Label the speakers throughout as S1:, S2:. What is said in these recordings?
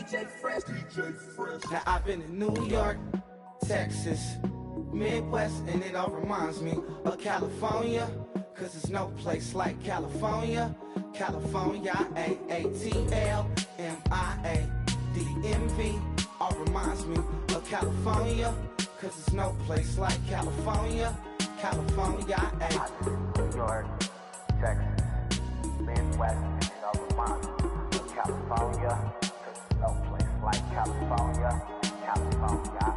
S1: Now I've been in New York, Texas, Midwest, and it all reminds me of California, cause there's no place like California. California, AATLMIA-DMV, all reminds me of California, cause there's no place like California. California,
S2: New York, Texas, Midwest, and it all reminds me of California, cause there's no place like California. California,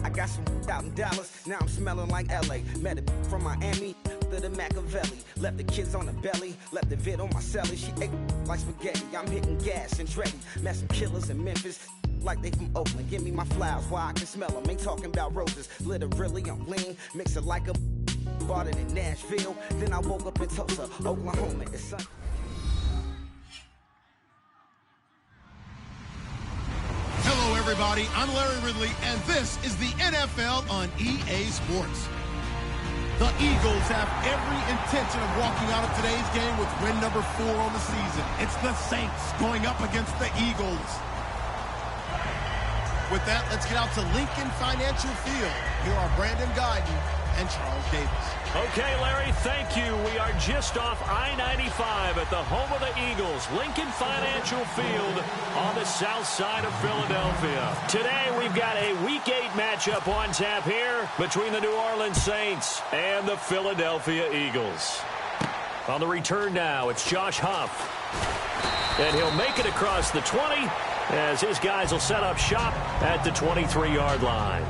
S1: I got some out in Dallas, now I'm smelling like LA. Met it from Miami to the Machiavelli. Left the kids on the belly, left the vid on my celly. She ate like spaghetti, I'm hitting gas and Dreddy. Met some killers in Memphis, like they from Oakland. Give me my flowers while I can smell them. Ain't talking about roses, literally I'm lean. Mix it like a bought it in Nashville. Then I woke up in Tulsa, Oklahoma. It's Sunday.
S3: Hello, everybody. I'm Larry Ridley, and this is the NFL on EA Sports. The Eagles have every intention of walking out of today's game with win number 4 on the season. It's the Saints going up against the Eagles. With that, let's get out to Lincoln Financial Field. Here are Brandon Guyton and Charles Davis.
S4: Okay, Larry, thank you. We are just off I-95 at the home of the Eagles, Lincoln Financial Field on the south side of Philadelphia. Today, we've got a Week 8 matchup on tap here between the New Orleans Saints and the Philadelphia Eagles. On the return now, it's Josh Huff. And he'll make it across the 20 as his guys will set up shop at the 23-yard line.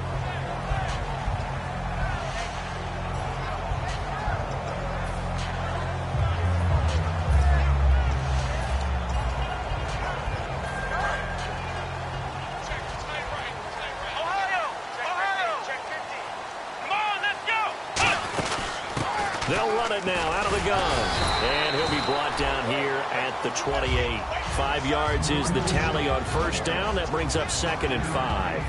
S4: They'll run it now out of the gun. And he'll be brought down here at the 28. 5 yards is the tally on first down. That brings up 2nd and 5.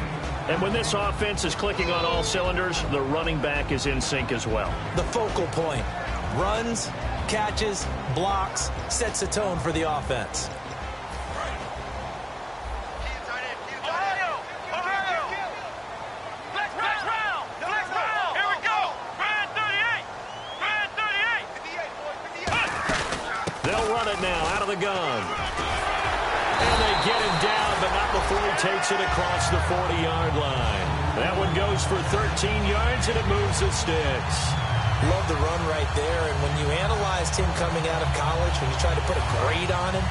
S4: And when this offense is clicking on all cylinders, the running back is in sync as well.
S5: The focal point. Runs, catches, blocks, sets the tone for the offense.
S4: Gun. And they get him down, but not before he takes it across the 40-yard line. That one goes for 13 yards, and it moves the sticks.
S5: Love the run right there, and when you analyzed him coming out of college, when you tried to put a grade on him,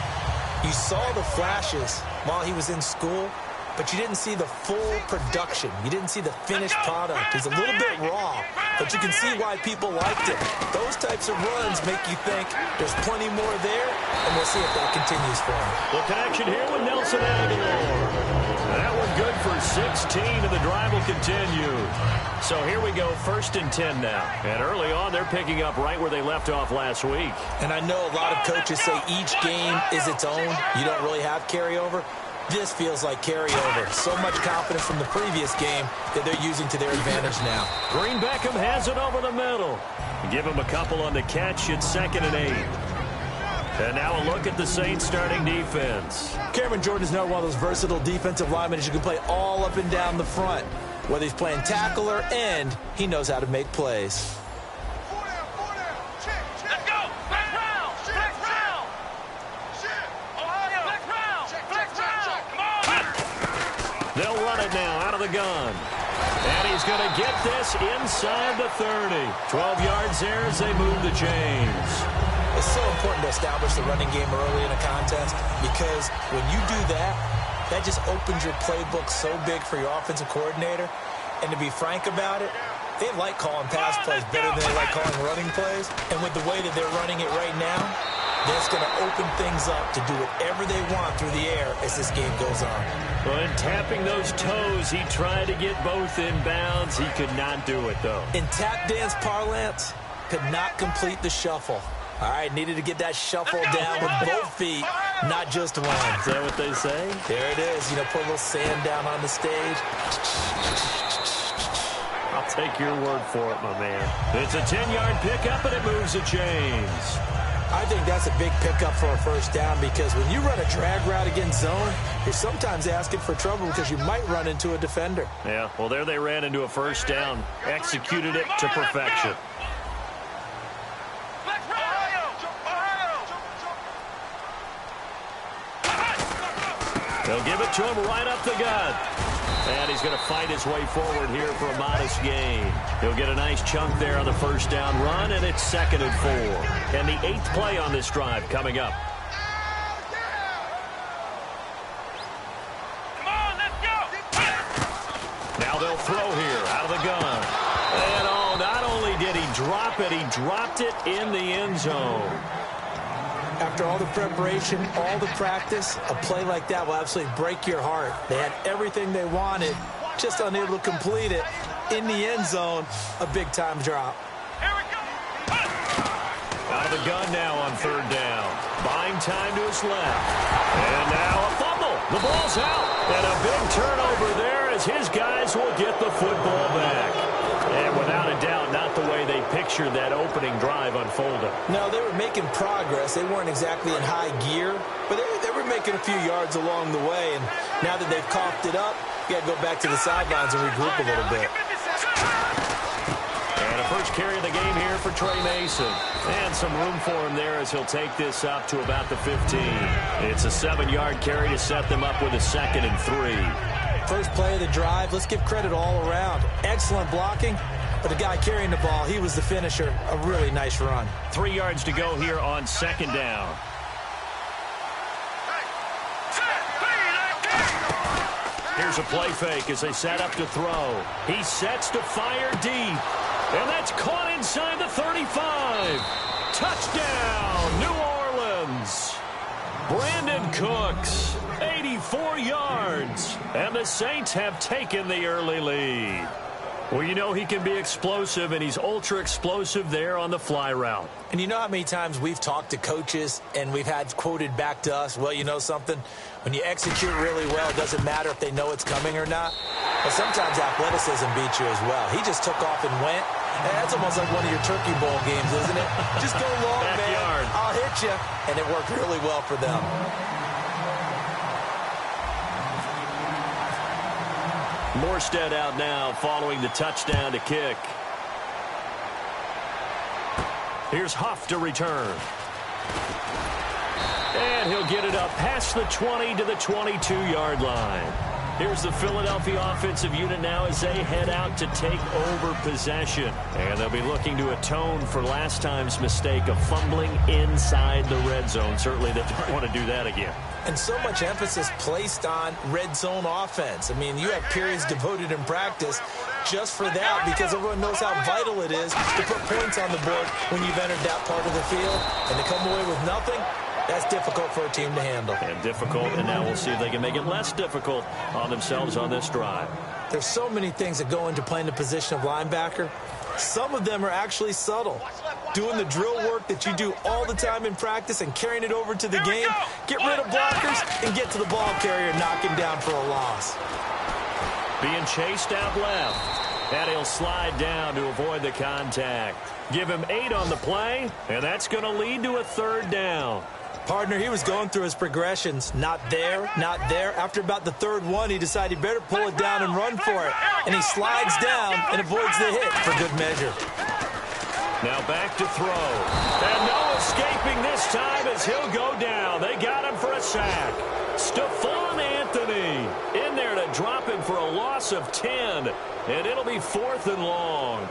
S5: you saw the flashes while he was in school, but you didn't see the full production. You didn't see the finished product. He's a little bit raw, but you can see why people liked it. Those types of runs make you think there's plenty more there, and we'll see if that continues for him.
S4: The connection here with Nelson Agholor. That one good for 16, and the drive will continue. So here we go, 1st and 10 now. And early on, they're picking up right where they left off last week.
S5: And I know a lot of coaches say each game is its own. You don't really have carryover. This feels like carryover. So much confidence from the previous game that they're using to their advantage now.
S4: Green Beckham has it over the middle. Give him a couple on the catch. It's 2nd and 8. And now a look at the Saints starting defense.
S5: Cameron Jordan is now one of those versatile defensive linemen that you can play all up and down the front. Whether he's playing tackle or end, he knows how to make plays.
S4: They'll run it now out of the gun. And he's going to get this inside the 30. 12 yards there as they move the chains.
S5: It's so important to establish the running game early in a contest because when you do that, that just opens your playbook so big for your offensive coordinator. And to be frank about it, they like calling pass plays better than they like calling running plays. And with the way that they're running it right now, that's going to open things up to do whatever they want through the air as this game goes on.
S4: Well, and tapping those toes, he tried to get both in bounds. He could not do it, though.
S5: In tap dance parlance, could not complete the shuffle. All right, needed to get that shuffle down with both feet, not just one.
S4: Is that what they say?
S5: There it is. You know, put a little sand down on the stage.
S4: I'll take your word for it, my man. It's a 10-yard pickup, and it moves the chains.
S5: I think that's a big pickup for a first down because when you run a drag route against zone, you're sometimes asking for trouble because you might run into a defender.
S4: Yeah, well, there they ran into a first down, executed it to perfection. They'll give it to him right up the gut. And he's going to fight his way forward here for a modest gain. He'll get a nice chunk there on the first down run, and it's 2nd and 4. And the 8th play on this drive coming up.
S6: Come on, let's go.
S4: Now they'll throw here out of the gun. And oh, not only did he drop it, he dropped it in the end zone.
S5: After all the preparation, all the practice, a play like that will absolutely break your heart. They had everything they wanted, just unable to complete it. In the end zone, a big-time drop.
S6: Here we go.
S4: Out of the gun now on 3rd down. Buying time to his left. And now a fumble. The ball's out. And a big turnover there as his guys will get the football back. And without a doubt, not the way they pictured that opening drive unfolding.
S5: No, they were making progress. They weren't exactly in high gear, but they were making a few yards along the way. And now that they've coughed it up, you got to go back to the sidelines and regroup a little bit.
S4: And a first carry of the game here for Trey Mason. And some room for him there as he'll take this up to about the 15. It's a 7-yard carry to set them up with a 2nd and 3.
S5: First play of the drive, let's give credit all around. Excellent blocking, but the guy carrying the ball, he was the finisher. A really nice run.
S4: 3 yards to go here on 2nd down. Here's a play fake as they set up to throw. He sets to fire deep. And that's caught inside the 35. Touchdown, New Orleans. Brandon Cooks, 84 yards. And the Saints have taken the early lead. Well, you know he can be explosive, and he's ultra-explosive there on the fly route.
S5: And you know how many times we've talked to coaches and we've had quoted back to us, well, you know something? When you execute really well, it doesn't matter if they know it's coming or not. But sometimes athleticism beats you as well. He just took off and went. And that's almost like one of your Turkey Bowl games, isn't it? Just go long, man. I'll hit you. And it worked really well for them.
S4: Morstead out now following the touchdown to kick. Here's Huff to return. And he'll get it up past the 20 to the 22-yard line. Here's the Philadelphia offensive unit now as they head out to take over possession. And they'll be looking to atone for last time's mistake of fumbling inside the red zone. Certainly they don't want to do that again.
S5: And so much emphasis placed on red zone offense. I mean, you have periods devoted in practice just for that because everyone knows how vital it is to put points on the board when you've entered that part of the field. And to come away with nothing, that's difficult for a team to handle.
S4: And difficult, and now we'll see if they can make it less difficult on themselves on this drive.
S5: There's so many things that go into playing the position of linebacker. Some of them are actually subtle. Doing the drill work that you do all the time in practice and carrying it over to the game. Get rid of blockers and get to the ball carrier and knock him down for a loss.
S4: Being chased out left. And he'll slide down to avoid the contact. Give him 8 on the play, and that's going to lead to a 3rd down.
S5: Partner, he was going through his progressions. Not there, not there. After about the 3rd one, he decided he better pull it down and run for it. And he slides down and avoids the hit for good measure.
S4: Now back to throw. And no escaping this time as he'll go down. They got him for a sack. Stephon Anthony in there to drop him for a loss of 10. And it'll be 4th and long.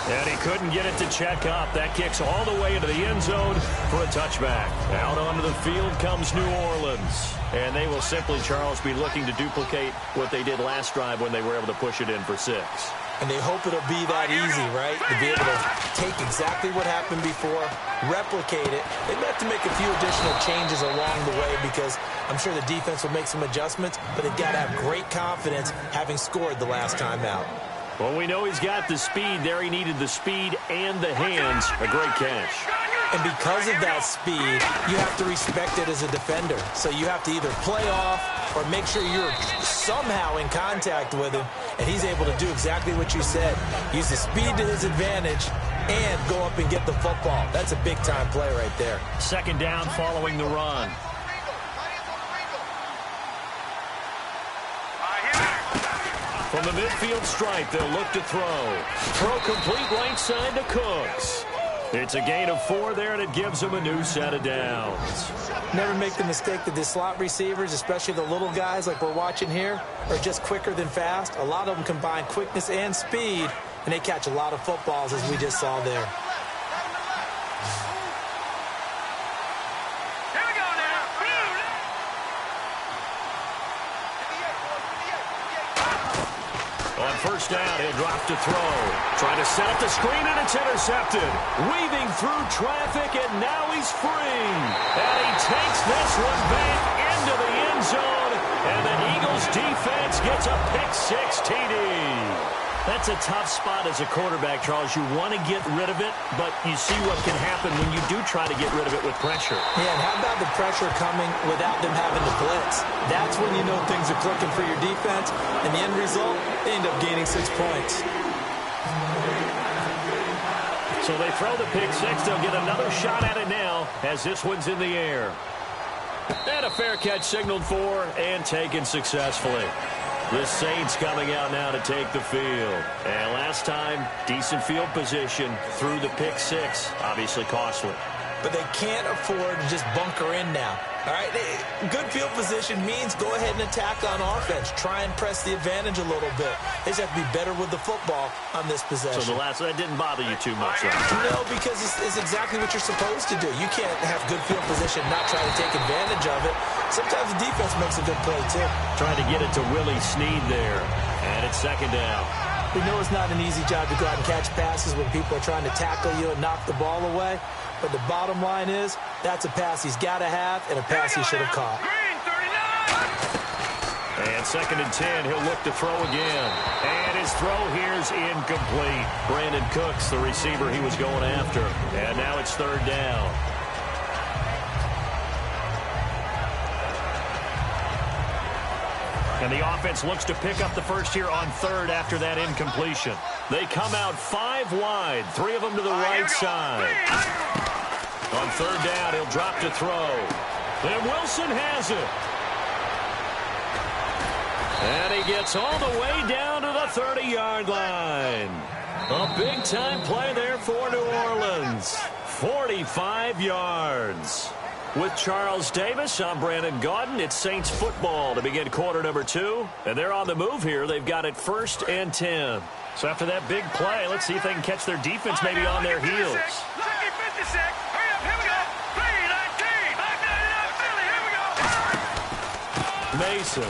S4: And he couldn't get it to check up. That kicks all the way into the end zone for a touchback. Out onto the field comes New Orleans. And they will simply, Charles, be looking to duplicate what they did last drive when they were able to push it in for 6.
S5: And they hope it'll be that easy, right? To be able to take exactly what happened before, replicate it. They may have to make a few additional changes along the way because I'm sure the defense will make some adjustments, but they've got to have great confidence having scored the last time out.
S4: Well, we know he's got the speed there. He needed the speed and the hands. A great catch.
S5: And because of that speed, you have to respect it as a defender. So you have to either play off or make sure you're somehow in contact with him, and he's able to do exactly what you said. Use the speed to his advantage and go up and get the football. That's a big-time play right there.
S4: Second down following the run. From the midfield stripe, they'll look to throw. Throw complete right side to Cooks. It's a gain of 4 there, and it gives them a new set of downs.
S5: Never make the mistake that the slot receivers, especially the little guys like we're watching here, are just quicker than fast. A lot of them combine quickness and speed, and they catch a lot of footballs, as we just saw there.
S4: On first down, he'll drop to throw. Trying to set up the screen, and it's intercepted. Weaving through traffic, and now he's free. And he takes this one back into the end zone. And the Eagles defense gets a pick-6 TD. That's a tough spot as a quarterback, Charles. You want to get rid of it, but you see what can happen when you do try to get rid of it with pressure.
S5: Yeah, and how about the pressure coming without them having to blitz? That's when you know things are clicking for your defense, and the end result, they end up gaining 6 points.
S4: So they throw the pick-6. They'll get another shot at it now as this one's in the air. And a fair catch signaled for and taken successfully. The Saints coming out now to take the field. And last time, decent field position through the pick-6. Obviously costly.
S5: But they can't afford to just bunker in now. All right, good field position means go ahead and attack on offense. Try and press the advantage a little bit. They just have to be better with the football on this possession.
S4: So that didn't bother you too much, right?
S5: No, because it's exactly what you're supposed to do. You can't have good field position and not try to take advantage of it. Sometimes the defense makes a good play, too.
S4: Trying to get it to Willie Snead there. And it's second down.
S5: We know it's not an easy job to go out and catch passes when people are trying to tackle you and knock the ball away. But the bottom line is, that's a pass he's got to have and a pass he should have caught.
S4: And second and 10, he'll look to throw again. And his throw here's incomplete. Brandon Cooks, the receiver he was going after. And now it's third down. And the offense looks to pick up the first here on third after that incompletion. They come out 5 wide, 3 of them to the right side. On third down, he'll drop to throw. And Wilson has it. And he gets all the way down to the 30-yard line. A big-time play there for New Orleans. 45 yards. With Charles Davis, I'm Brandon Gaudin. It's Saints football to begin quarter number 2. And they're on the move here. They've got it 1st and 10. So after that big play, let's see if they can catch their defense maybe on their heels. Mason.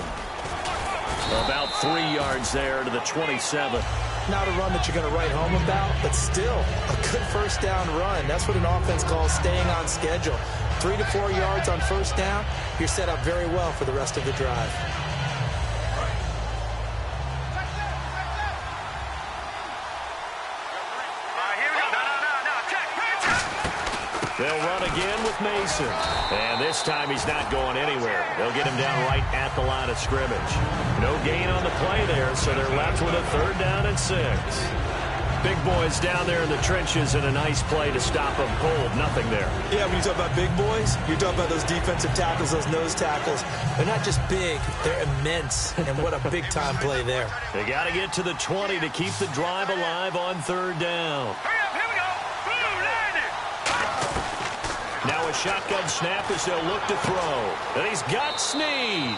S4: About 3 yards there to the 27.
S5: Not a run that you're going to write home about, but still a good first down run. That's what an offense calls staying on schedule. 3 to 4 yards on first down, you're set up very well for the rest of the drive.
S4: They'll run again with Mason. And this time he's not going anywhere. They'll get him down right at the line of scrimmage. No gain on the play there, so they're left with a 3rd down and 6. Big boys down there in the trenches, and a nice play to stop them cold. Nothing there.
S5: Yeah, when you talk about big boys, you're talking about those defensive tackles, those nose tackles. They're not just big, they're immense. And what a big-time play there.
S4: They got to get to the 20 to keep the drive alive on 3rd down. Now a shotgun snap as they'll look to throw. And he's got Snead.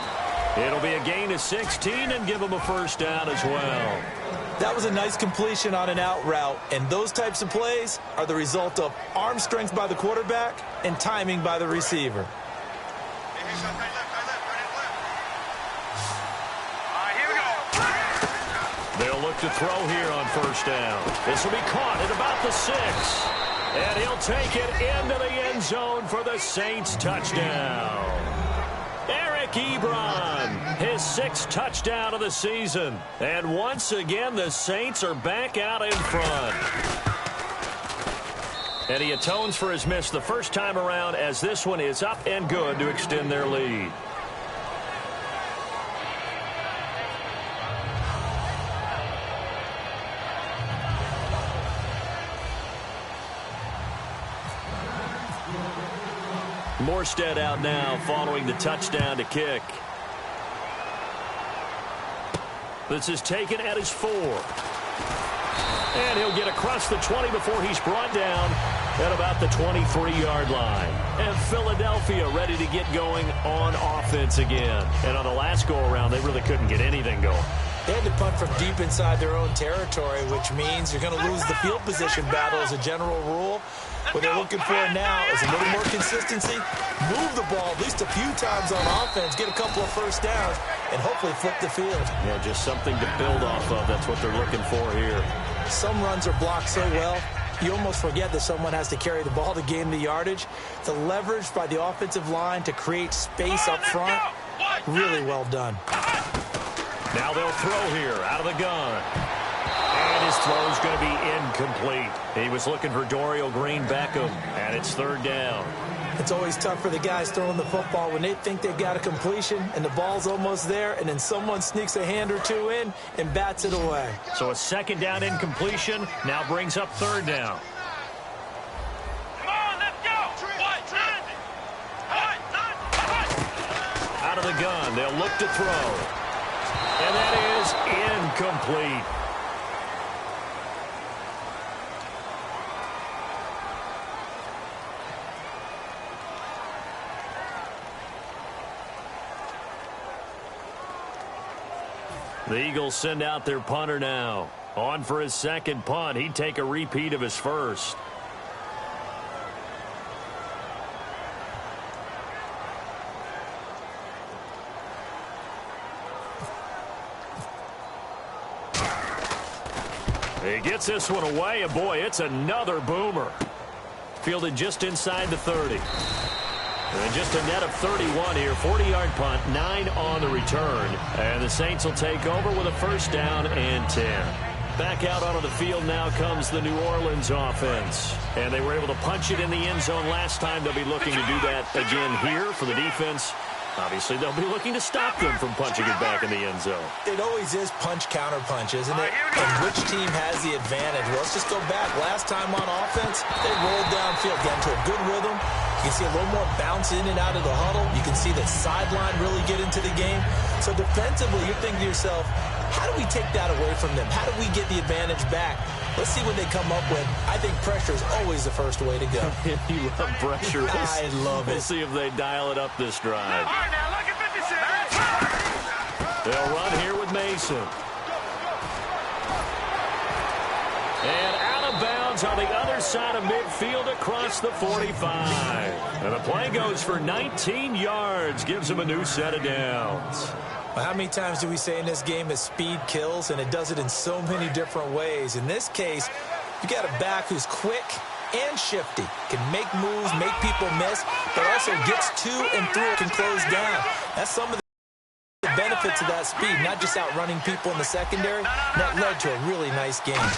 S4: It'll be a gain of 16 and give him a 1st down as well.
S5: That was a nice completion on an out route, and those types of plays are the result of arm strength by the quarterback and timing by the receiver.
S4: They'll look to throw here on 1st down. This will be caught at about the 6. And he'll take it into the end zone for the Saints touchdown. Eric Ebron, his 6th touchdown of the season. And once again, the Saints are back out in front. And he atones for his miss the first time around, as this one is up and good to extend their lead. Morstead out now following the touchdown to kick. This is taken at his 4. And he'll get across the 20 before he's brought down at about the 23-yard line. And Philadelphia ready to get going on offense again. And on the last go-around, they really couldn't get anything going.
S5: They had to punt from deep inside their own territory, which means you're going to lose the field position battle as a general rule. What they're looking for now is a little more consistency, move the ball at least a few times on offense, get a couple of first downs, and hopefully flip the field.
S4: Yeah, just something to build off of. That's what they're looking for here.
S5: Some runs are blocked so well, you almost forget that someone has to carry the ball to gain the yardage. The leverage by the offensive line to create space up front, really well done.
S4: Now they'll throw here out of the gun. And his throw is going to be incomplete. He was looking for Dorial Green-Beckham, and it's third down.
S5: It's always tough for the guys throwing the football when they think they've got a completion and the ball's almost there, and then someone sneaks a hand or two in and bats it away.
S4: So a second down incompletion now brings up third down.
S6: Come on, let's go.
S4: Out of the gun, they'll look to throw. And that is incomplete. The Eagles send out their punter now. On for his second punt. He'd take a repeat of his first. He gets this one away, and boy, it's another boomer. Fielded just inside the 30. And just a net of 31 here. 40-yard punt, 9 on the return. And the Saints will take over with a first down and 10. Back out onto the field now comes the New Orleans offense. And they were able to punch it in the end zone last time. They'll be looking to do that again here for the defense. Obviously, they'll be looking to stop them from punching it back in the end zone.
S5: It always is punch-counter-punch, isn't it? And which team has the advantage? Well, let's just go back. Last time on offense, they rolled downfield, got into a good rhythm. You can see a little more bounce in and out of the huddle. You can see the sideline really get into the game. So defensively, you're thinking to yourself, how do we take that away from them? How do we get the advantage back? Let's see what they come up with. I think pressure is always the first way to go.
S4: You love pressure.
S5: I love it.
S4: We'll see if they dial it up this drive.
S6: All right, now look at 56.
S4: They'll run here with Mason. And out of bounds on the other side of midfield across the 45. And the play goes for 19 yards. Gives him a new set of downs.
S5: Well, how many times do we say in this game that speed kills, and it does it in so many different ways? In this case, you got a back who's quick and shifty, can make moves, make people miss, but also gets to and through, can close down. That's some of the benefits of that speed, not just outrunning people in the secondary. That led to a really nice game.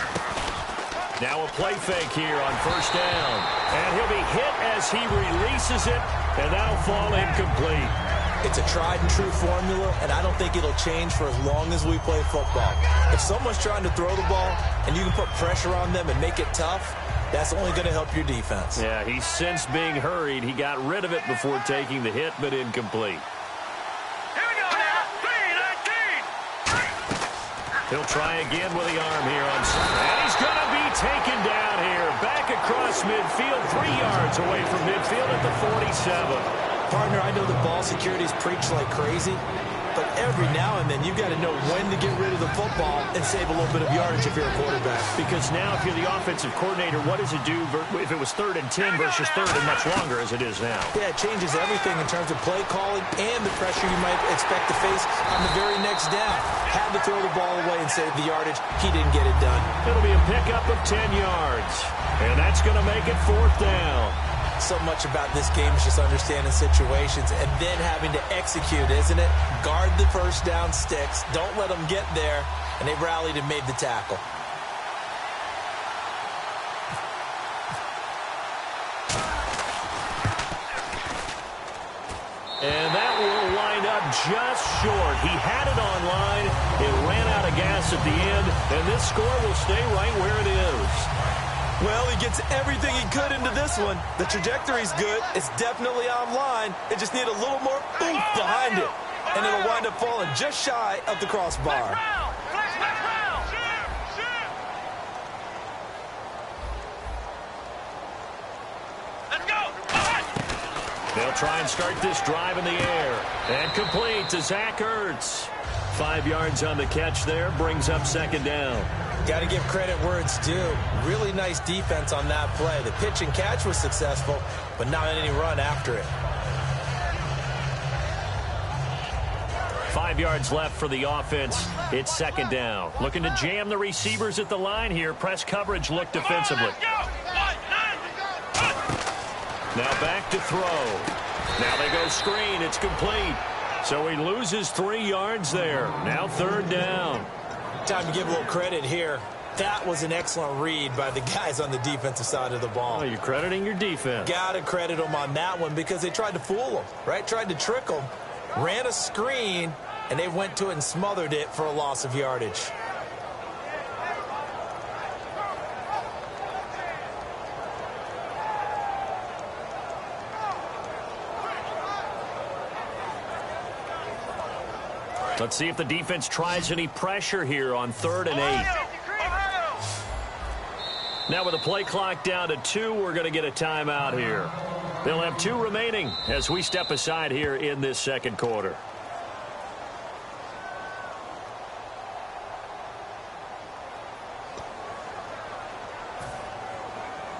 S4: Now a play fake here on first down. And he'll be hit as he releases it, and that'll fall incomplete.
S5: It's a tried-and-true formula, and I don't think it'll change for as long as we play football. If someone's trying to throw the ball and you can put pressure on them and make it tough, that's only going to help your defense.
S4: Yeah, he sensed being hurried. He got rid of it before taking the hit, but incomplete.
S6: Here we go now. 3-19.
S4: He'll try again with the arm here on Sunday. And he's going to be taken down here. Back across midfield, 3 yards away from midfield at the 47.
S5: Partner, I know the ball security's preached like crazy, but every now and then you've got to know when to get rid of the football and save a little bit of yardage if you're a quarterback.
S4: Because now if you're the offensive coordinator, what does it do if it was 3rd and 10 versus 3rd and much longer as it is now?
S5: Yeah, it changes everything in terms of play calling and the pressure you might expect to face on the very next down. Had to throw the ball away and save the yardage. He didn't get it done.
S4: It'll be a pickup of 10 yards, and that's going to make it 4th down.
S5: So much about this game is just understanding situations and then having to execute, isn't it? Guard the first down sticks. Don't let them get there. And they rallied and made the tackle.
S4: And that will wind up just short. He had it on line. It ran out of gas at the end, and this score will stay right where it is.
S5: Well, he gets everything he could into this one. The trajectory's good. It's definitely online. It just needs a little more oomph behind it. And it'll wind up falling just shy of the crossbar.
S4: They'll try and start this drive in the air. And complete to Zach Ertz. 5 yards on the catch there. Brings up second down.
S5: Got to give credit where it's due. Really nice defense on that play. The pitch and catch was successful, but not any run after it.
S4: 5 yards left for the offense. It's second down. Looking to jam the receivers at the line here. Press coverage look defensively. Now back to throw. Now they go screen. It's complete. So he loses 3 yards there. Now third down.
S5: Time to give a little credit here. That was an excellent read by the guys on the defensive side of the ball.
S4: Oh, you're crediting your defense.
S5: Got to credit them on that one because they tried to fool them, right? Tried to trick them. Ran a screen, and they went to it and smothered it for a loss of yardage.
S4: Let's see if the defense tries any pressure here on 3rd and 8. Now with the play clock down to 2, we're going to get a timeout here. They'll have 2 remaining as we step aside here in this second quarter.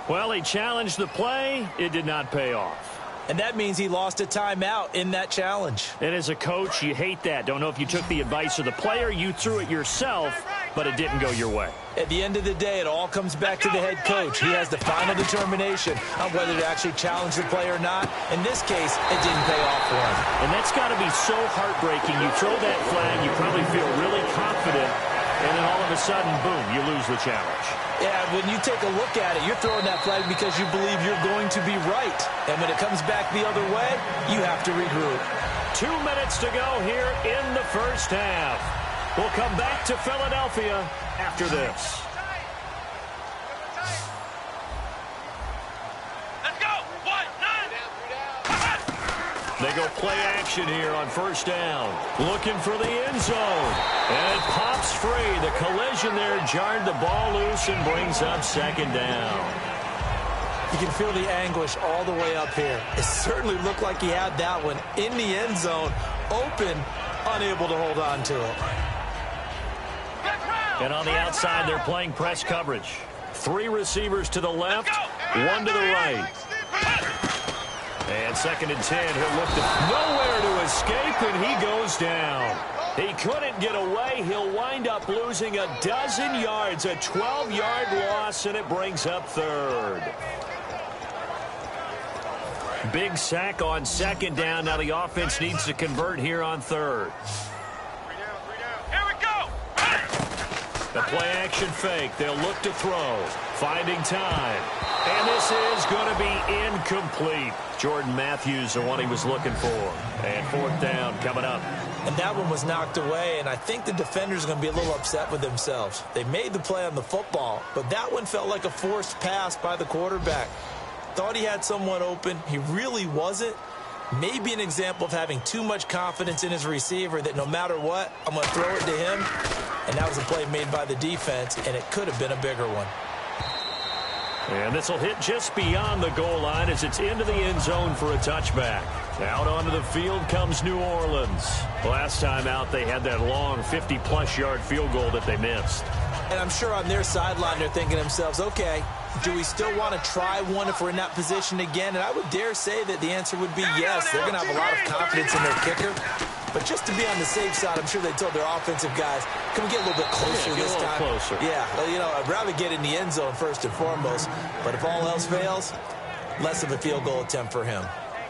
S4: Well, he challenged the play. It did not pay off.
S5: And that means he lost a timeout in that challenge.
S4: And as a coach, you hate that. Don't know if you took the advice of the player. You threw it yourself, but it didn't go your way.
S5: At the end of the day, it all comes back to the head coach. He has the final determination on whether to actually challenge the play or not. In this case, it didn't pay off for him.
S4: And that's got to be so heartbreaking. You throw that flag, you probably feel really confident, and then all of a sudden, boom, you lose the challenge.
S5: Yeah, when you take a look at it, you're throwing that flag because you believe you're going to be right. And when it comes back the other way, you have to regroup.
S4: 2 minutes to go here in the first half. We'll come back to Philadelphia after this. They go play action here on first down. Looking for the end zone. And it pops free. The collision there jarred the ball loose and brings up second down.
S5: You can feel the anguish all the way up here. It certainly looked like he had that one in the end zone, open, unable to hold on to it.
S4: And on the outside, they're playing press coverage. 3 receivers to the left, 1 to the right. And 2nd and 10, he'll look to nowhere to escape, and he goes down. He couldn't get away. He'll wind up losing a dozen yards, a 12-yard loss, and it brings up 3rd. Big sack on 2nd down. Now the offense needs to convert here on 3rd.
S6: Here we go.
S4: The play-action fake. They'll look to throw. Finding time. And this is going to be incomplete. Jordan Matthews, the one he was looking for. And 4th down coming up.
S5: And that one was knocked away, and I think the defenders are going to be a little upset with themselves. They made the play on the football, but that one felt like a forced pass by the quarterback. Thought he had someone open. He really wasn't. Maybe an example of having too much confidence in his receiver that no matter what, I'm going to throw it to him. And that was a play made by the defense, and it could have been a bigger one.
S4: And this will hit just beyond the goal line as it's into the end zone for a touchback. Out onto the field comes New Orleans. Last time out, they had that long 50-plus yard field goal that they missed.
S5: And I'm sure on their sideline, they're thinking to themselves, okay, do we still want to try one if we're in that position again? And I would dare say that the answer would be yes. They're going to have a lot of confidence in their kicker. But just to be on the safe side, I'm sure they told their offensive guys, can we get a little bit closer this time?
S4: Closer.
S5: Yeah, well, you know, I'd rather get in the end zone first and foremost. But if all else fails, less of a field goal attempt for him.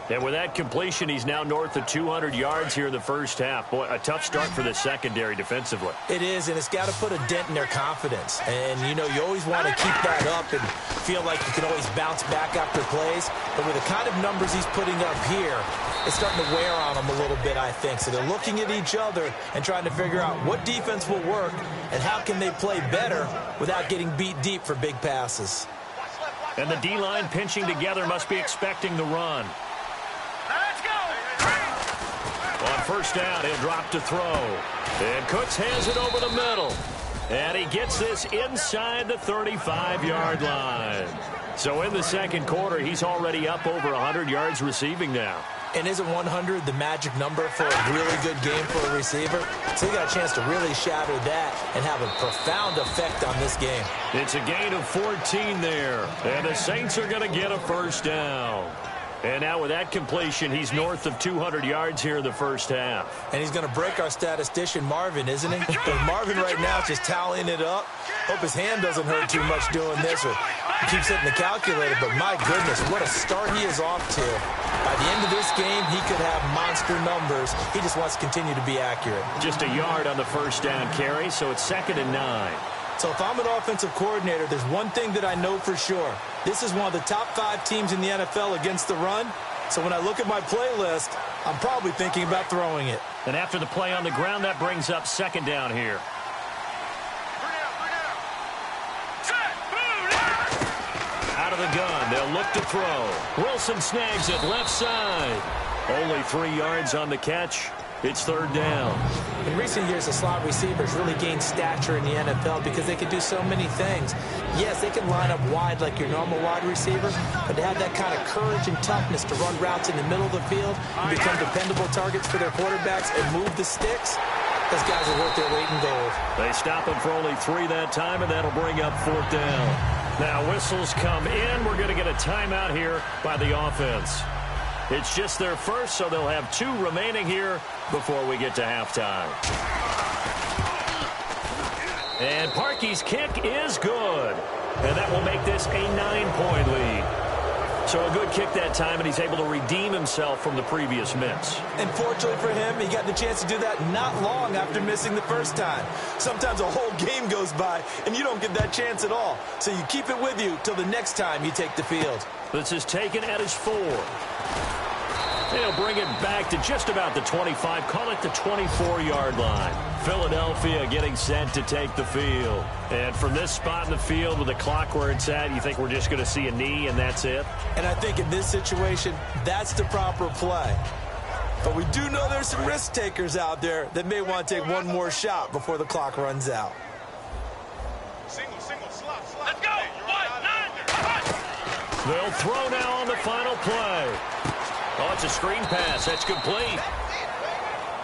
S4: And with that completion, he's now north of 200 yards here in the first half. Boy, a tough start for the secondary defensively.
S5: It is, and it's got to put a dent in their confidence. And, you know, you always want to keep that up and feel like you can always bounce back after plays. But with the kind of numbers he's putting up here, it's starting to wear on them a little bit, I think. So they're looking at each other and trying to figure out what defense will work and how can they play better without getting beat deep for big passes.
S4: And the D-line pinching together must be expecting the run.
S6: Let's go!
S4: On first down, he'll drop to throw. And Cooks has it over the middle. And he gets this inside the 35-yard line. So in the second quarter, he's already up over 100 yards receiving now.
S5: And isn't 100 the magic number for a really good game for a receiver? So he got a chance to really shatter that and have a profound effect on this game.
S4: It's a gain of 14 there. And the Saints are going to get a first down. And now with that completion, he's north of 200 yards here in the first half.
S5: And he's going to break our statistician, Marvin, isn't he? But Marvin right now is just tallying it up. Hope his hand doesn't hurt too much doing this, or he keeps hitting the calculator. But my goodness, what a start he is off to. By the end of this game, he could have monster numbers. He just wants to continue to be accurate.
S4: Just a yard on the first down carry, so it's 2nd and 9.
S5: So if I'm an offensive coordinator, there's one thing that I know for sure. This is one of the top 5 teams in the NFL against the run. So when I look at my playlist, I'm probably thinking about throwing it.
S4: And after the play on the ground, that brings up 2nd down here. Out of the gun, they'll look to throw. Wilson snags it left side. Only 3 yards on the catch. It's 3rd down.
S5: In recent years, the slot receivers really gained stature in the NFL because they can do so many things. Yes, they can line up wide like your normal wide receiver, but to have that kind of courage and toughness to run routes in the middle of the field and become dependable targets for their quarterbacks and move the sticks, those guys are worth their weight in gold.
S4: They stop him for only 3 that time, and that'll bring up 4th down. Now whistles come in. We're going to get a timeout here by the offense. It's just their first, so they'll have 2 remaining here before we get to halftime. And Parkey's kick is good. And that will make this a 9-point lead. So a good kick that time, and he's able to redeem himself from the previous miss.
S5: And fortunately for him, he got the chance to do that not long after missing the first time. Sometimes a whole game goes by, and you don't get that chance at all. So you keep it with you till the next time you take the field.
S4: This is taken at his 4. They'll bring it back to just about the 25. Call it the 24-yard line. Philadelphia getting set to take the field. And from this spot in the field with the clock where it's at, you think we're just going to see a knee and that's it?
S5: And I think in this situation, that's the proper play. But we do know there's some risk takers out there that may want to take one more shot before the clock runs out.
S6: Single, slot. Let's go! 1-9!
S4: They'll throw now on the final play. Oh, it's a screen pass. That's complete.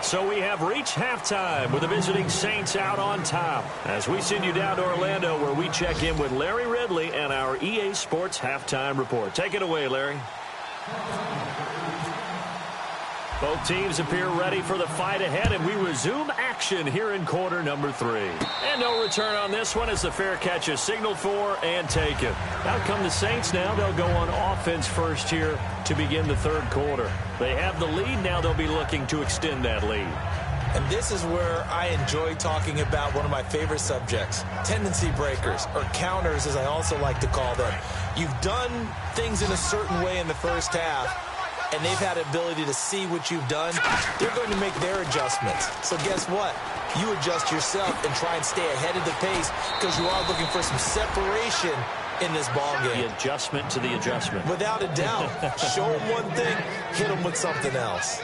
S4: So we have reached halftime with the visiting Saints out on top. As we send you down to Orlando, where we check in with Larry Ridley and our EA Sports Halftime Report. Take it away, Larry. Both teams appear ready for the fight ahead, and we resume action here in quarter number 3. And no return on this one as the fair catch is signaled for and taken. Out come the Saints now. They'll go on offense first here to begin the 3rd quarter. They have the lead. Now they'll be looking to extend that lead.
S5: And this is where I enjoy talking about one of my favorite subjects, tendency breakers, or counters as I also like to call them. You've done things in a certain way in the first half, and they've had the ability to see what you've done. They're going to make their adjustments. So guess what? You adjust yourself and try and stay ahead of the pace because you are looking for some separation in this ball game.
S4: The adjustment to the adjustment.
S5: Without a doubt. Show them one thing, hit them with something else.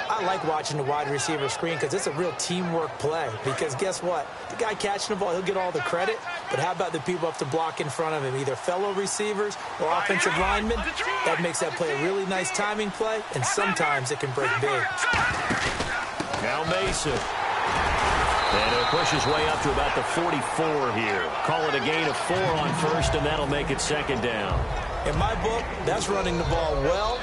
S5: I like watching the wide receiver screen because it's a real teamwork play. Because guess what? The guy catching the ball, he'll get all the credit. But how about the people have to block in front of him, either fellow receivers or offensive linemen? That makes that play a really nice timing play, and sometimes it can break big.
S4: Now Mason. And he'll push his way up to about the 44 here. Call it a gain of 4 on first, and that'll make it 2nd down.
S5: In my book, that's running the ball well,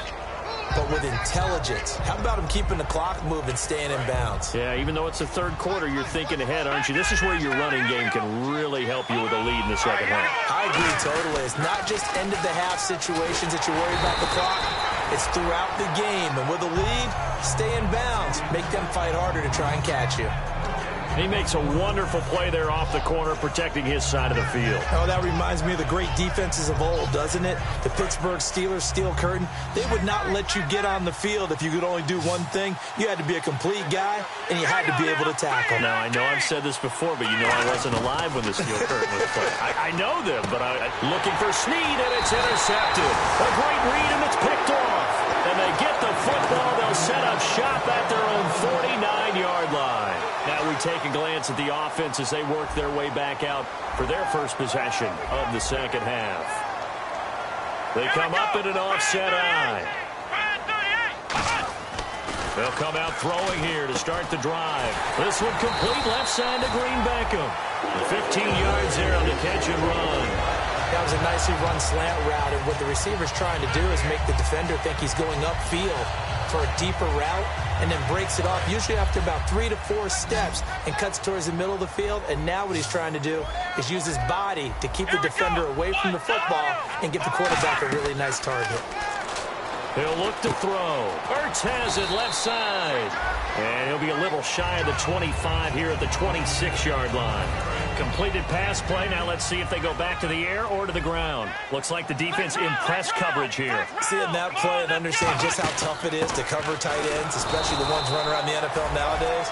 S5: but with intelligence. How about him keeping the clock moving, staying in bounds?
S4: Yeah, even though it's the 3rd quarter, you're thinking ahead, aren't you? This is where your running game can really help you with a lead in the second half.
S5: I agree totally. It's not just end-of-the-half situations that you worry about the clock. It's throughout the game. And with a lead, stay in bounds. Make them fight harder to try and catch you.
S4: He makes a wonderful play there off the corner, protecting his side of the field.
S5: Oh, that reminds me of the great defenses of old, doesn't it? The Pittsburgh Steelers steel curtain. They would not let you get on the field if you could only do one thing. You had to be a complete guy, and you had to be able to tackle.
S4: Now, I know I've said this before, but you know I wasn't alive when the steel curtain was played. I know them, but looking for Snead, and it's intercepted. A great read, and it's picked off. And they get the football. They'll set up shop at their own 49-yard line. Now we take a glance at the offense as they work their way back out for their first possession of the second half. They come up in an offset eye. They'll come out throwing here to start the drive. This one complete left side to Green Beckham. 15 yards there on the catch and run.
S5: That was a nicely run slant route, and what the receiver's trying to do is make the defender think he's going upfield for a deeper route, and then breaks it off, usually after about 3 to 4 steps, and cuts towards the middle of the field. And now what he's trying to do is use his body to keep the defender away from the football and give the quarterback a really nice target.
S4: He'll look to throw. Ertz has it left side. And he'll be a little shy of the 25 here at the 26-yard line. Completed pass play. Now let's see if they go back to the air or to the ground. Looks like the defense in press coverage here.
S5: Seeing that play and understand just how tough it is to cover tight ends, especially the ones running around the NFL nowadays,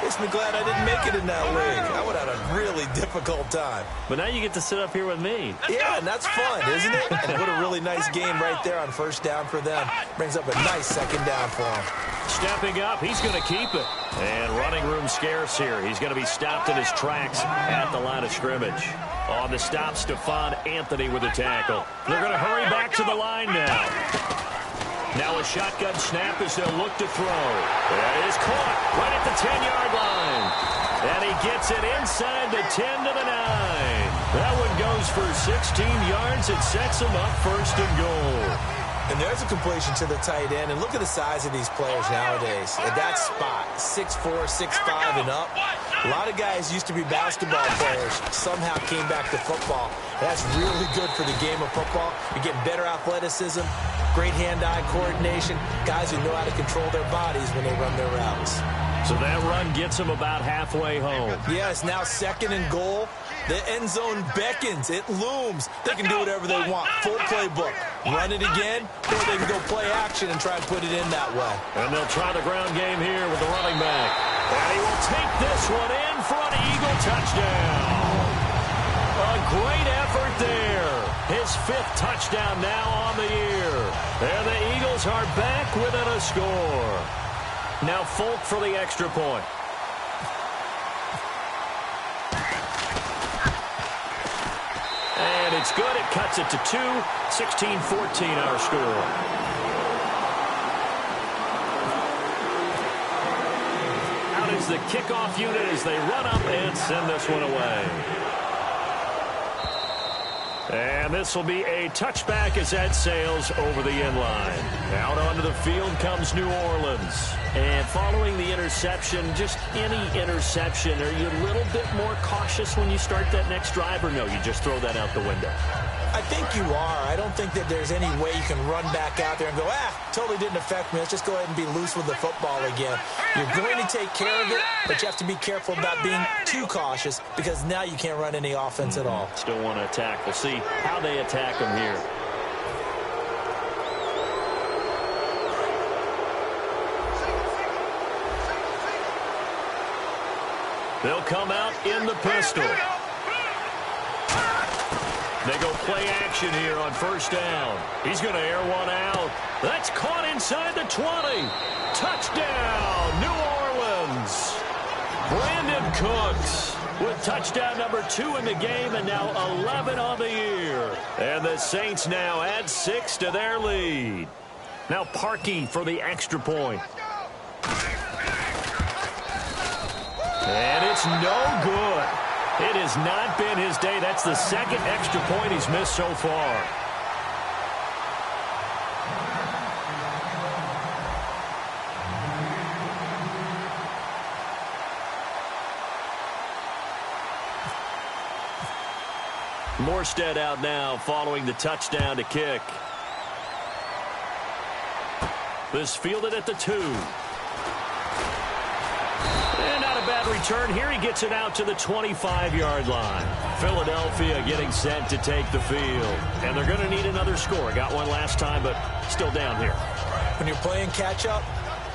S5: makes me glad I didn't make it in that league. I would have had a really difficult time.
S4: But now you get to sit up here with me.
S5: Yeah, and that's fun, isn't it? And what a really nice game right there on first down for them. Brings up a nice second down for them.
S4: Stepping up, he's going to keep it. And running room scarce here. He's going to be stopped in his tracks at the line of scrimmage. On the stop, Stephon Anthony with a tackle. They're going to hurry back to the line now. Now a shotgun snap as they'll look to throw. That is caught right at the 10-yard line. And he gets it inside the 10 to the 9. That one goes for 16 yards. It sets him up first and goal.
S5: And there's a completion to the tight end. And look at the size of these players nowadays. At that spot, 6'4", 6'5", and up. A lot of guys used to be basketball players, somehow came back to football. That's really good for the game of football. You're getting better athleticism, great hand-eye coordination, guys who know how to control their bodies when they run their routes.
S4: So that run gets them about halfway home.
S5: Yeah, it's now second and goal. The end zone beckons. It looms. They can do whatever they want. Full playbook. Run it again, or they can go play action and try and put it in that way.
S4: And they'll try the ground game here with the running back. And he will take this one in for an Eagle touchdown. A great effort there. His 5th touchdown now on the year. And the Eagles are back within a score. Now Folk for the extra point. And it's good. It cuts it to 2. 16-14 our score. Out is the kickoff unit as they run up and send this one away. And this will be a touchback as that sails over the end line. Out onto the field comes New Orleans. And following the interception, just any interception, are you a little bit more cautious when you start that next drive, or no, you just throw that out the window?
S5: I think you are. I don't think that there's any way you can run back out there and go, totally didn't affect me. Let's just go ahead and be loose with the football again. You're going to take care of it, but you have to be careful about being too cautious because now you can't run any offense at all.
S4: Still want to attack. We'll see how they attack them here. They'll come out in the pistol. They go play action here on first down. He's going to air one out. That's caught inside the 20. Touchdown, New Orleans. Brandon Cooks with touchdown number 2 in the game and now 11 on the year. And the Saints now add 6 to their lead. Now Parkey for the extra point. And it's no good. It has not been his day. That's the second extra point he's missed so far. Morstead out now following the touchdown to kick. This fielded at the 2. And not a bad return here. He gets it out to the 25-yard line. Philadelphia getting set to take the field. And they're going to need another score. Got one last time, but still down here.
S5: When you're playing catch-up,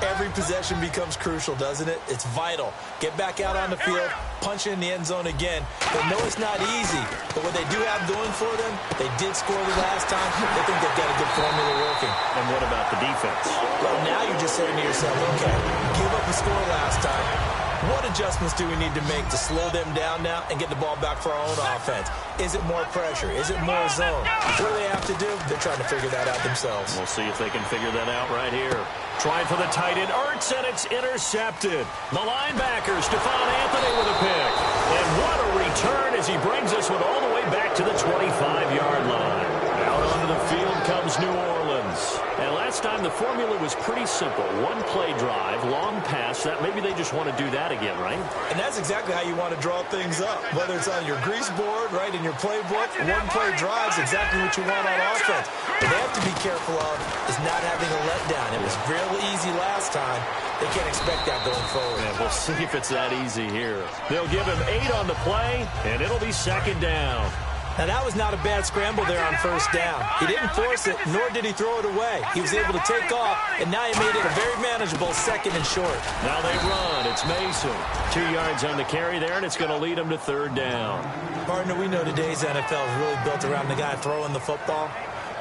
S5: every possession becomes crucial, doesn't it? It's vital. Get back out on the field, punch it in the end zone again. They know it's not easy, but what they do have going for them, they did score the last time. They think they've got a good formula working.
S4: And what about the defense?
S5: Well, now you're just saying to yourself, okay, give up a score last time. What adjustments do we need to make to slow them down now and get the ball back for our own offense? Is it more pressure? Is it more zone? What do they have to do? They're trying to figure that out themselves.
S4: We'll see if they can figure that out right here. Trying for the tight end, Ertz, and it's intercepted. The linebacker, Stephon Anthony with a pick. And what a return as he brings this one all the way back to the 25-yard line. Out onto the field comes New Orleans. And last time the formula was pretty simple. One play drive, long pass. That maybe they just want to do that again, right?
S5: And that's exactly how you want to draw things up. Whether it's on your grease board, right, in your playbook, one play drive is exactly what you want on offense. What they have to be careful of is not having a letdown. It was real easy last time. They can't expect that going forward.
S4: Yeah, we'll see if it's that easy here. They'll give him 8 on the play, and it'll be second down.
S5: Now, that was not a bad scramble there on first down. He didn't force it, nor did he throw it away. He was able to take off, and now he made it a very manageable second and short.
S4: Now they run. It's Mason. 2 yards on the carry there, and it's going to lead him to third down.
S5: Partner, we know today's NFL is really built around the guy throwing the football.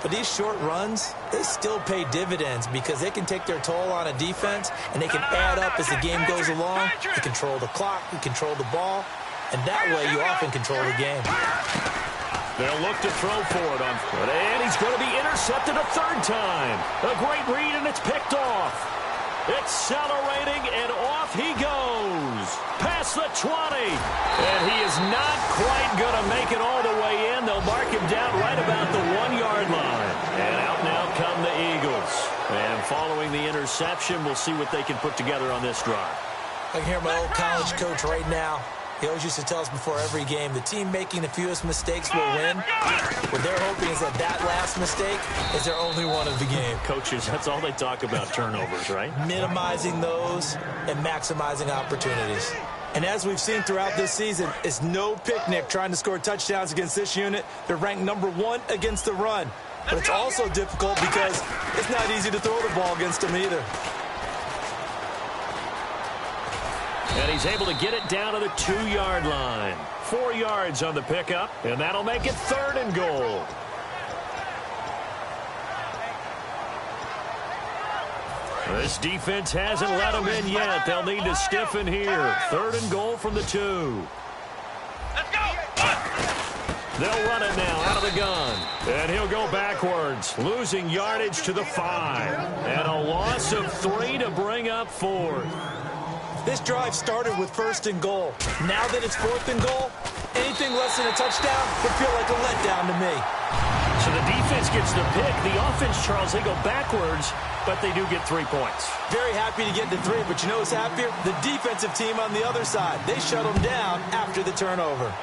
S5: But these short runs, they still pay dividends because they can take their toll on a defense, and they can add up as the game goes along. You control the clock, you control the ball, and that way you often control the game.
S4: They'll look to throw for it on foot, and he's going to be intercepted a third time. A great read, and it's picked off. Accelerating, and off he goes. Past the 20. And he is not quite going to make it all the way in. They'll mark him down right about the 1-yard line. And out now come the Eagles. And following the interception, we'll see what they can put together on this drive.
S5: I can hear my old college coach right now. He always used to tell us before every game, the team making the fewest mistakes will win. What they're hoping is that last mistake is their only one of the game.
S4: Coaches, that's all they talk about, turnovers, right?
S5: Minimizing those and maximizing opportunities. And as we've seen throughout this season, it's no picnic trying to score touchdowns against this unit. They're ranked number 1 against the run. But it's also difficult because it's not easy to throw the ball against them either.
S4: And he's able to get it down to the 2-yard line. 4 yards on the pickup, and that'll make it 3rd and goal. This defense hasn't let him in yet. They'll need to stiffen here. 3rd and goal from the 2.
S6: Let's go!
S4: They'll run it now out of the gun. And he'll go backwards, losing yardage to the 5. And a loss of 3 to bring up 4th.
S5: This drive started with 1st and goal. Now that it's 4th and goal, anything less than a touchdown would feel like a letdown to me.
S4: So the defense gets the pick. The offense, Charles, they go backwards, but they do get 3 points.
S5: Very happy to get the 3, but you know who's happier? The defensive team on the other side. They shut them down after the turnover.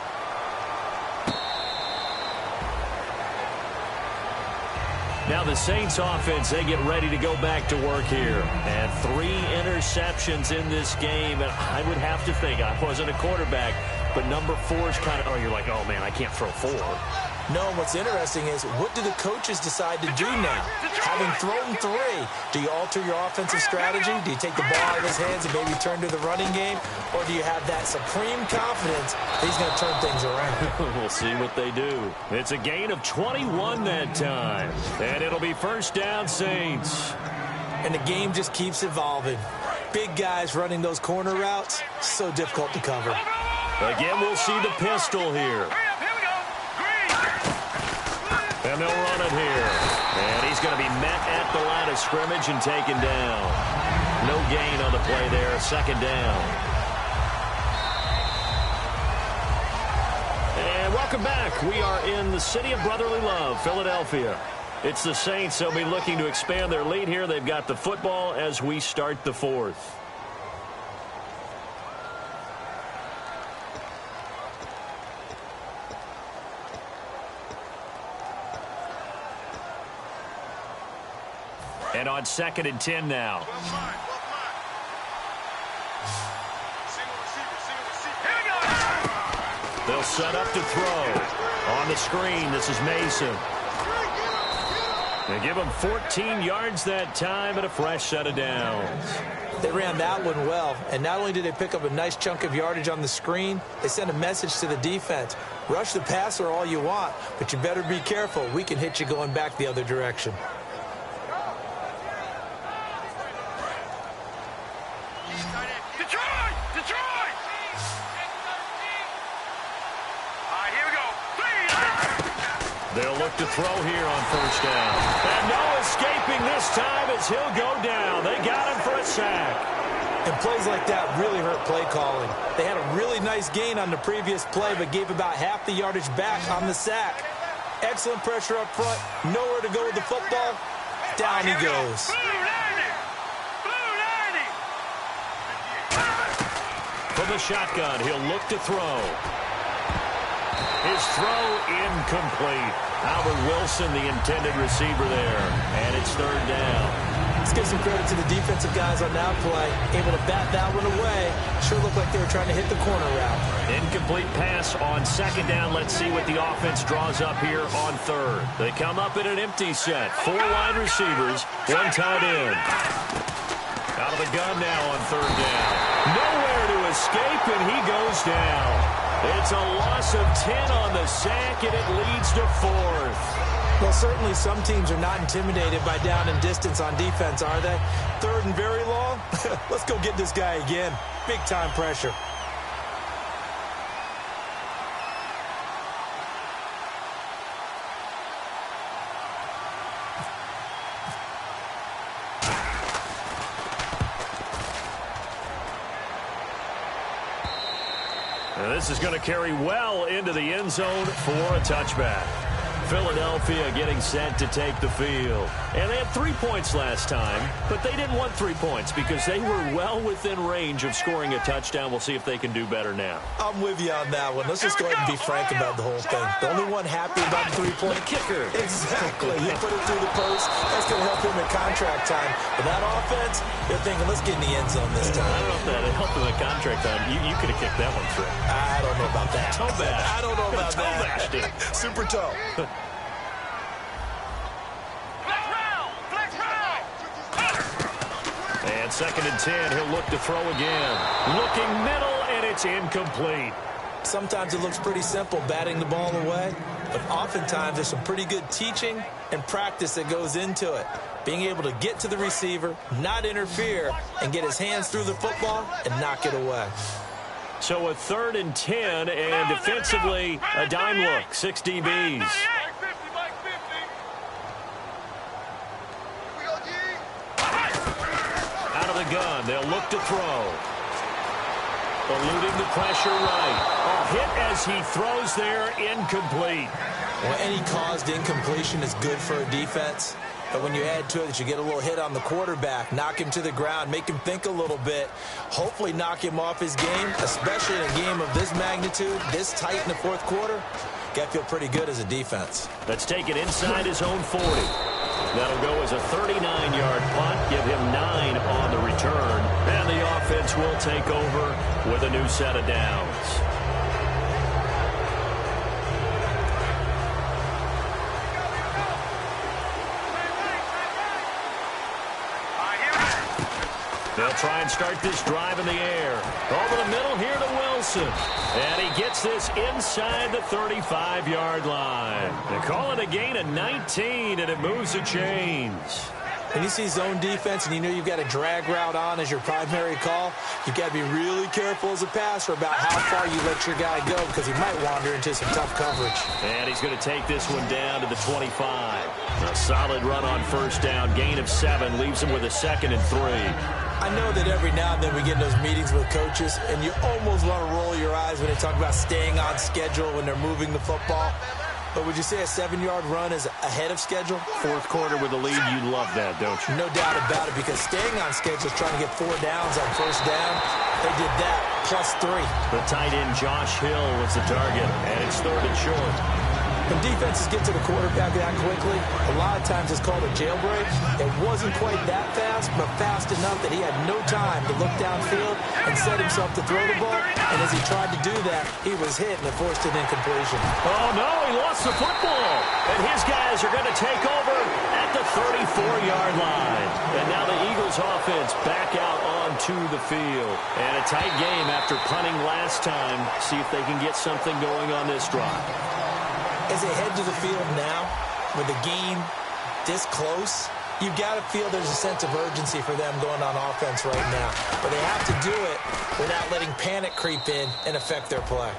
S4: Now the Saints offense, they get ready to go back to work here. And 3 interceptions in this game. And I would have to think, I wasn't a quarterback, but number 4 is kind of, oh, you're like, oh, man, I can't throw 4.
S5: No, what's interesting is what do the coaches decide to do now? Having thrown 3, do you alter your offensive strategy? Do you take the ball out of his hands and maybe turn to the running game? Or do you have that supreme confidence that he's going to turn things around?
S4: We'll see what they do. It's a gain of 21 that time. And it'll be 1st down, Saints.
S5: And the game just keeps evolving. Big guys running those corner routes, so difficult to cover.
S4: Again, we'll see the pistol here. And they'll run it here. And he's going to be met at the line of scrimmage and taken down. No gain on the play there. 2nd down. And welcome back. We are in the city of brotherly love, Philadelphia. It's the Saints. They'll be looking to expand their lead here. They've got the football as we start the 4th. And on 2nd and 10 now. They'll set up to throw. On the screen, this is Mason. They give him 14 yards that time and a fresh set of downs.
S5: They ran that one well, and not only did they pick up a nice chunk of yardage on the screen, they sent a message to the defense. Rush the passer all you want, but you better be careful. We can hit you going back the other direction.
S4: They'll look to throw here on 1st down. And no escaping this time as he'll go down. They got him for a sack.
S5: And plays like that really hurt play calling. They had a really nice gain on the previous play, but gave about half the yardage back on the sack. Excellent pressure up front. Nowhere to go with the football. Down he goes.
S4: From the shotgun, he'll look to throw. His throw incomplete. Albert Wilson, the intended receiver there. And it's 3rd down.
S5: Let's give some credit to the defensive guys on that play. Able to bat that one away. Sure looked like they were trying to hit the corner route.
S4: Incomplete pass on 2nd down. Let's see what the offense draws up here on 3rd. They come up in an empty set. 4 wide receivers, 1 tight end. Out of the gun now on 3rd down. Nowhere to escape, and he goes down. It's a loss of 10 on the sack, and it leads to 4th.
S5: Well, certainly some teams are not intimidated by down and distance on defense, are they? 3rd and very long? Let's go get this guy again. Big-time pressure.
S4: And this is going to carry well into the end zone for a touchback. Philadelphia getting set to take the field. And they had 3 points last time, but they didn't want 3 points because they were well within range of scoring a touchdown. We'll see if they can do better now.
S5: I'm with you on that one. Let's just go ahead and be frank about the whole thing. The only one happy about the 3-point
S4: kicker.
S5: Exactly. You put it through the post. That's going to help him at contract time. But that offense, they're thinking, let's get in the end zone this time.
S4: I don't know if that helped him at contract time. You could have kicked that one through.
S5: I don't know about that.
S4: Toe bash.
S5: I don't know about
S4: toe
S5: that.
S4: Bashed
S5: Super toe.
S4: And 2nd and 10, he'll look to throw again. Looking middle, and it's incomplete.
S5: Sometimes it looks pretty simple, batting the ball away. But oftentimes there's some pretty good teaching and practice that goes into it. Being able to get to the receiver, not interfere, and get his hands through the football and knock it away.
S4: So a 3rd and 10, and defensively, a dime look, 6 DBs. Out of the gun, they'll look to throw. Eluding the pressure right. A hit as he throws there, incomplete.
S5: Well, any caused incompletion is good for a defense. But when you add to it that you get a little hit on the quarterback, knock him to the ground, make him think a little bit, hopefully knock him off his game, especially in a game of this magnitude, this tight in the 4th quarter, got to feel pretty good as a defense.
S4: Let's take it inside his own 40. That'll go as a 39-yard punt, give him 9 on the return, and the offense will take over with a new set of downs. They'll try and start this drive in the air. Over the middle here to Wilson. And he gets this inside the 35-yard line. They call it a gain of 19, and it moves the chains.
S5: When you see zone defense and you know you've got a drag route on as your primary call, you've got to be really careful as a passer about how far you let your guy go because he might wander into some tough coverage.
S4: And he's going to take this one down to the 25. A solid run on 1st down. Gain of 7 leaves him with a 2nd and 3.
S5: I know that every now and then we get in those meetings with coaches, and you almost want to roll your eyes when they talk about staying on schedule when they're moving the football. But would you say a 7-yard run is ahead of schedule?
S4: 4th quarter with a lead, you love that, don't you?
S5: No doubt about it, because staying on schedule is trying to get 4 downs on 1st down. They did that, plus 3.
S4: The tight end, Josh Hill, was the target, and it's 3rd and short.
S5: When defenses get to the quarterback that quickly, a lot of times it's called a jailbreak. It wasn't quite that fast, but fast enough that he had no time to look downfield and set himself to throw the ball. And as he tried to do that, he was hit and it forced an incompletion.
S4: Oh, no, he lost the football. And his guys are going to take over at the 34-yard line. And now the Eagles offense back out onto the field. And a tight game after punting last time. See if they can get something going on this drive.
S5: As they head to the field now, with the game this close, you've got to feel there's a sense of urgency for them going on offense right now. But they have to do it without letting panic creep in and affect their play.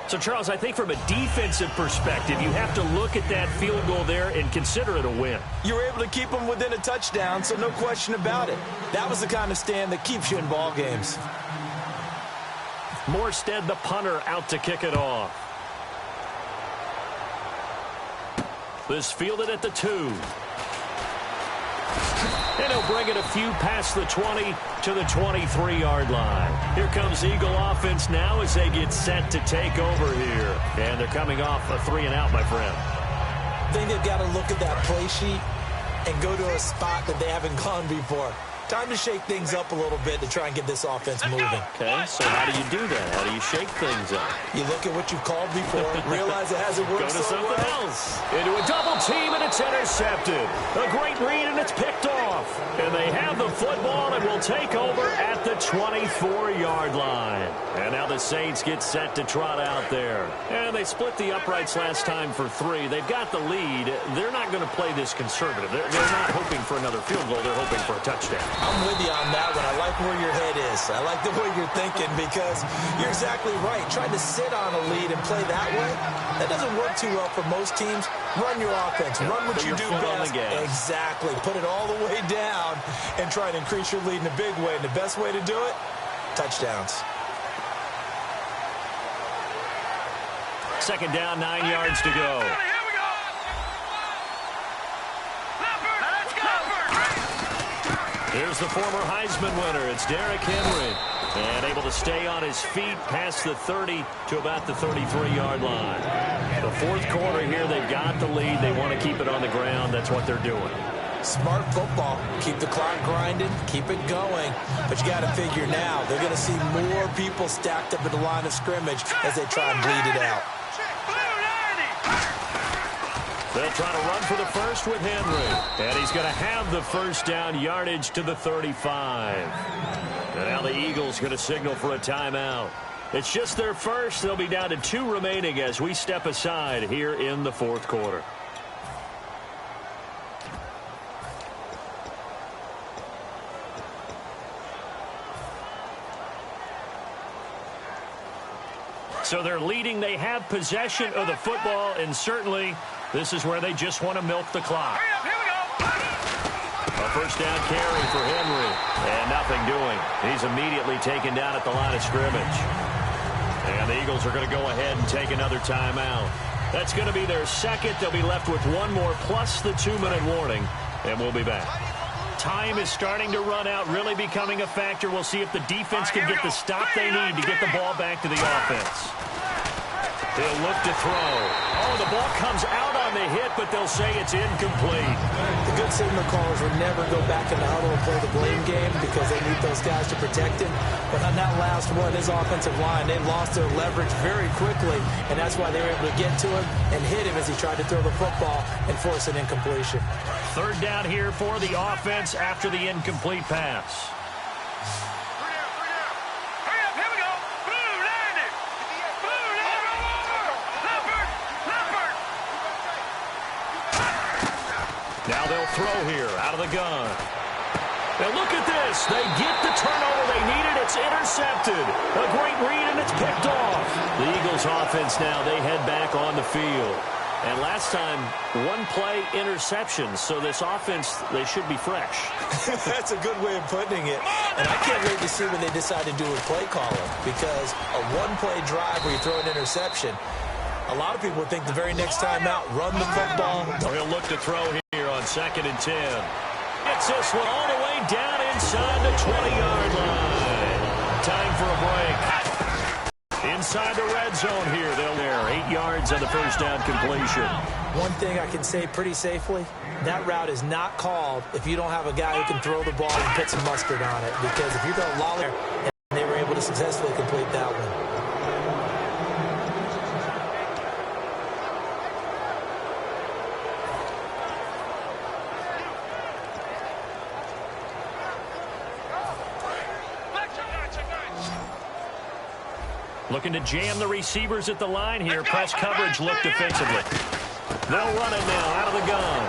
S4: So, Charles, I think from a defensive perspective, you have to look at that field goal there and consider it a win.
S5: You were able to keep them within a touchdown, so no question about it. That was the kind of stand that keeps you in ball games.
S4: Morstead, the punter, out to kick it off. This fielded at the 2. And he'll bring it a few past the 20 to the 23-yard line. Here comes Eagle offense now as they get set to take over here. And they're coming off a 3-and-out, my friend.
S5: I think they've got to look at that play sheet and go to a spot that they haven't gone before. Time to shake things up a little bit to try and get this offense moving.
S4: Okay, so how do you do that? How do you shake things up?
S5: You look at what you've called before, realize it hasn't worked
S4: Go to something else. Into a double team, and it's intercepted. A great read, and it's picked off. And they have the football and will take over at the 24-yard line. And now the Saints get set to trot out there. And they split the uprights last time for 3. They've got the lead. They're not going to play this conservative. They're not hoping for another field goal. They're hoping for a touchdown.
S5: I'm with you on that one. I like where your head is. I like the way you're thinking because you're exactly right. Trying to sit on a lead and play that way, that doesn't work too well for most teams. Run your offense. Run what you do best. Exactly. Put it all the way down and try to increase your lead in a big way. And the best way to do it, touchdowns.
S4: Second down, 9 yards to go. Here's the former Heisman winner. It's Derrick Henry. And able to stay on his feet past the 30 to about the 33-yard line. The fourth quarter here, they've got the lead. They want to keep it on the ground. That's what they're doing.
S5: Smart football. Keep the clock grinding. Keep it going. But you got to figure now, they're going to see more people stacked up at the line of scrimmage as they try and bleed it out.
S4: They'll try to run for the first with Henry. And he's going to have the first down yardage to the 35. And now the Eagles going to signal for a timeout. It's just their first. They'll be down to 2 remaining as we step aside here in the fourth quarter. So they're leading. They have possession of the football, and certainly this is where they just want to milk the clock.
S6: Here we go.
S4: A first down carry for Henry, and nothing doing. He's immediately taken down at the line of scrimmage. And the Eagles are going to go ahead and take another timeout. That's going to be their second. They'll be left with one more plus the 2-minute warning, and we'll be back. Time is starting to run out, really becoming a factor. We'll see if the defense can get the stop they need to get the ball back to the offense. They'll look to throw. Oh, the ball comes out on the hit, but they'll say it's incomplete.
S5: The good signal callers would never go back in the huddle and play the blame game because they need those guys to protect him. But on that last one, his offensive line, they lost their leverage very quickly, and that's why they were able to get to him and hit him as he tried to throw the football and force an incompletion.
S4: Third down here for the offense after the incomplete pass. Now they'll throw here out of the gun. Now look at this. They get the turnover they needed. It's intercepted. A great read, and it's picked off. The Eagles offense now, they head back on the field. And last time, one play interception. So this offense, they should be fresh.
S5: That's a good way of putting it. And I can't wait to see when they decide to do a play calling, because a one-play drive where you throw an interception, a lot of people would think the very next time out, run the football.
S4: He'll look to throw here on 2nd and 10. Gets this one all the way down inside the 20-yard line. Time for a break. inside the red zone here. They're there. 8 yards on the first down completion.
S5: One thing I can say pretty safely, that route is not called if you don't have a guy who can throw the ball and put some mustard on it. Because if you're going to loll there, and they were able to successfully complete that one.
S4: Looking to jam the receivers at the line here. Press coverage look defensively. They'll run it now out of the gun.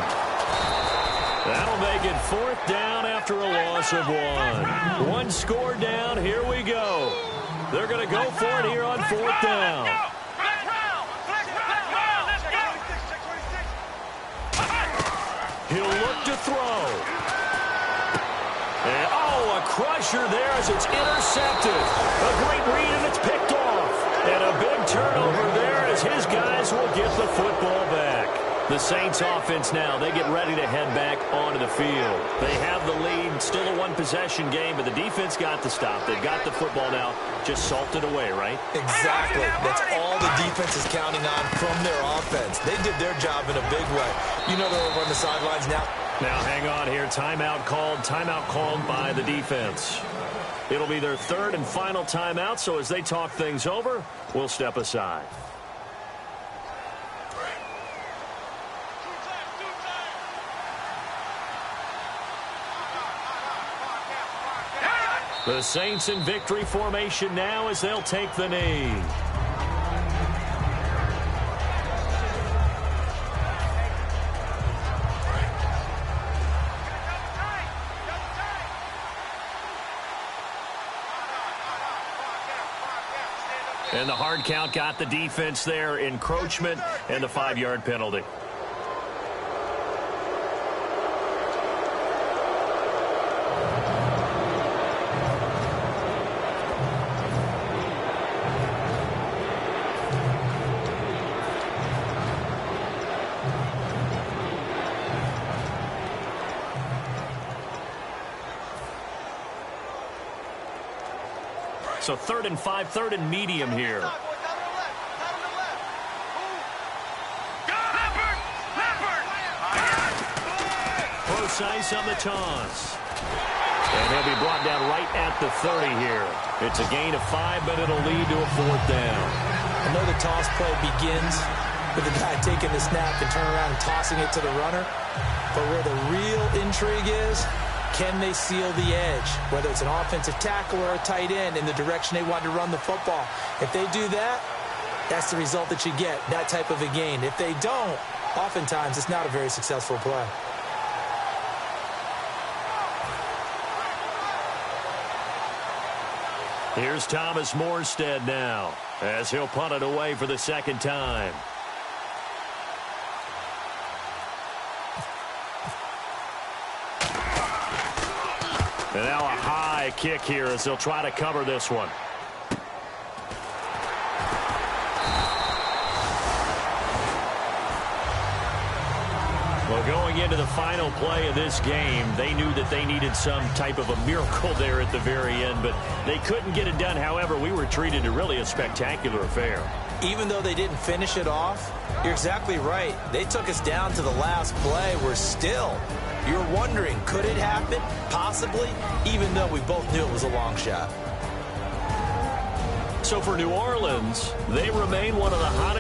S4: That'll make it 4th down after a loss of 1. 1 score down. Here we go. They're going to go for it here on 4th down. He'll look to throw. And, a crusher there as it's intercepted. A great read, and it's picked off. And a big turnover there as his guys will get the football back. The Saints offense now, they get ready to head back onto the field. They have the lead, still a 1-possession game, but the defense got the stop. They've got the football now, just salted away, right?
S5: Exactly. That's all the defense is counting on from their offense. They did their job in a big way. You know they're over on the sidelines now.
S4: Now hang on here. Timeout called by the defense. It'll be their 3rd and final timeout, so as they talk things over, we'll step aside. The Saints in victory formation now as they'll take the knee. And the hard count got the defense there. Encroachment and the 5-yard penalty. So 3rd and 5, 3rd and medium here. Close ice on the toss. And he'll be brought down right at the 30 here. It's a gain of 5, but it'll lead to a 4th down.
S5: I know the toss play begins with the guy taking the snap and turning around and tossing it to the runner. But where the real intrigue is, can they seal the edge, whether it's an offensive tackle or a tight end, in the direction they want to run the football? If they do that, that's the result that you get, that type of a gain. If they don't, oftentimes it's not a very successful play.
S4: Here's Thomas Morstead now as he'll punt it away for the 2nd time. And now a high kick here as they'll try to cover this one. Well, going into the final play of this game, they knew that they needed some type of a miracle there at the very end, but they couldn't get it done. However, we were treated to really a spectacular affair.
S5: Even though they didn't finish it off, you're exactly right. They took us down to the last play. We're still, you're wondering, could it happen? Possibly, even though we both knew it was a long shot.
S4: So for New Orleans, they remain one of the hottest